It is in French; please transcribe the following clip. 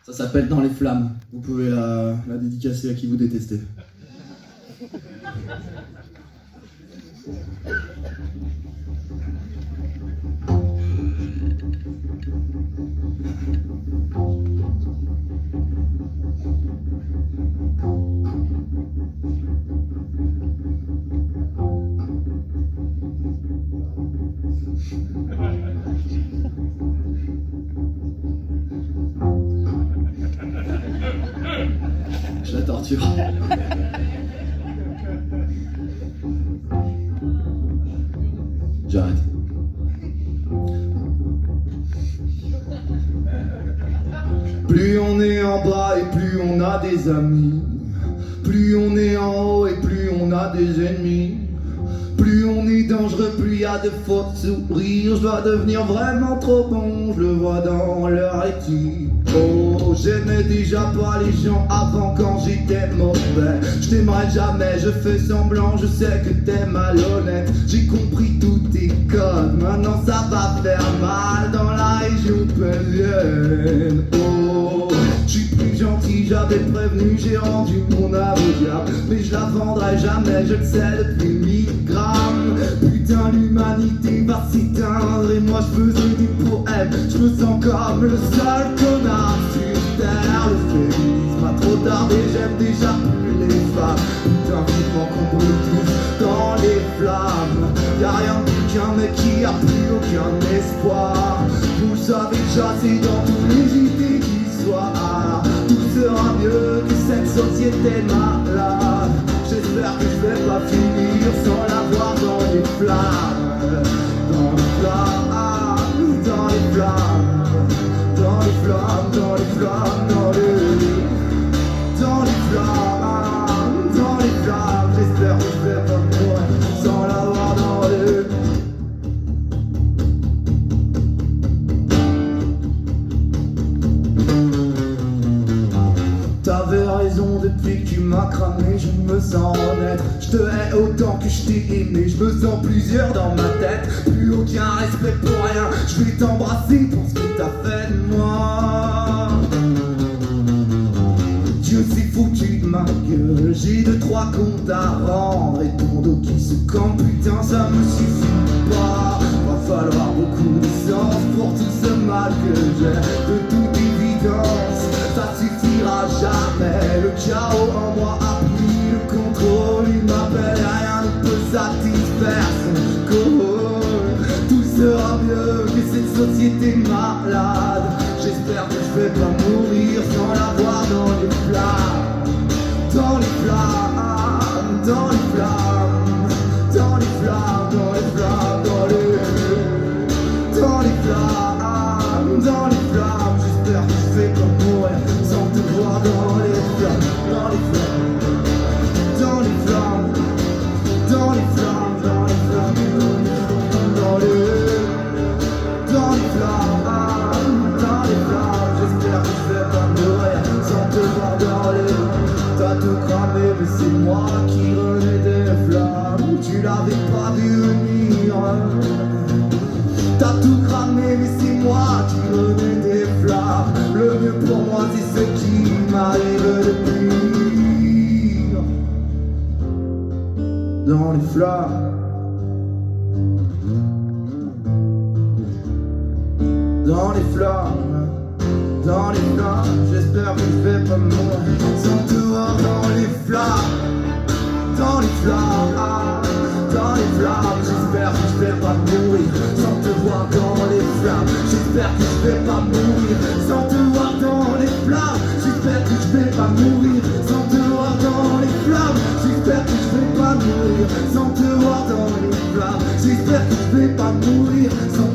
Ça s'appelle Dans les flammes. Vous pouvez la dédicacer à qui vous détestez. Je la torture. J'arrête. Plus on est en bas et plus on a des amis. Plus on est en haut et plus on a des ennemis. Plus on est dangereux, plus il y a de fautes sourires. Je dois devenir vraiment trop bon, je le vois dans leur équipe. Oh, j'aimais déjà pas les gens avant quand j'étais mauvais. Je t'aimerai jamais, je fais semblant, je sais que t'es malhonnête. J'ai compris tous tes codes, maintenant ça va faire mal dans la région parisienne. Oh, je suis plus gentil, j'avais prévenu, j'ai rendu mon avocat. Mais je la vendrai jamais, je le sais depuis 1000 grammes. Putain, l'humanité va s'éteindre et moi je faisais des poèmes. Je me sens comme le seul connard sur terre. Le féminisme a trop tardé, j'aime déjà plus les femmes. Putain, vivement qu'on brûle tous dans les flammes. Y'a rien de plus qu'un mec qui a plus aucun espoir. Vous le savez déjà, c'est dans tous les JT qui soient. Tout sera mieux que cette société malade. J'espère que je vais pas finir sans la voir dans les flammes. Dans les flammes, dans les flammes. Dans les flammes, dans les flammes, dans les flammes, dans les flammes. J'espère que je vais pas mourir sans la voir dans les... T'avais raison depuis que tu m'as cramé, je me sens honnête. Je te hais autant que je t'ai aimé, je me sens plusieurs dans ma tête. Plus aucun respect pour rien, je vais t'embrasser pour ce que t'as fait de moi. Dieu s'est foutu de ma gueule, j'ai 2-3 comptes à rendre. Et ton dos qui se campe, putain ça me suffit pas. Va falloir beaucoup de sens pour tout ce mal que j'ai. De toute évidence, ça suffira jamais. Le chaos en moi a pris le contrôle. Il m'appelle et rien ne peut satisfaire son call. Tout sera mieux que cette société malade. J'espère que je vais pas mourir sans la voir dans les flammes. Dans les flammes, dans les flammes. Dans les flammes, dans les flammes, dans les... Dans les flammes, dans les flammes. J'espère que je vais pas mourir sans te voir dans les flammes. Dans les flammes, dans les flammes. Dans les flammes, dans les flammes, dans les flammes. Dans les flammes, dans les flammes. J'espère que je vais pas mourir sans te voir dans les... T'as tout cramé mais c'est moi qui renais des flammes. Tu l'avais pas vu venir. T'as tout cramé mais c'est moi qui renais des flammes. Le mieux pour moi c'est ce qui m'arrive de pire. Dans les flammes. Dans les flammes. Dans les flammes. J'espère que je vais pas mourir sans te voir dans les flammes. Dans les flammes. Dans les flammes. J'espère que je vais pas mourir sans te voir dans les flammes. J'espère que je vais pas mourir sans te voir dans les flammes. J'espère que je vais pas mourir sans te voir dans les flammes. J'espère que je vais pas mourir sans te voir dans les flammes. J'espère que je vais pas mourir sans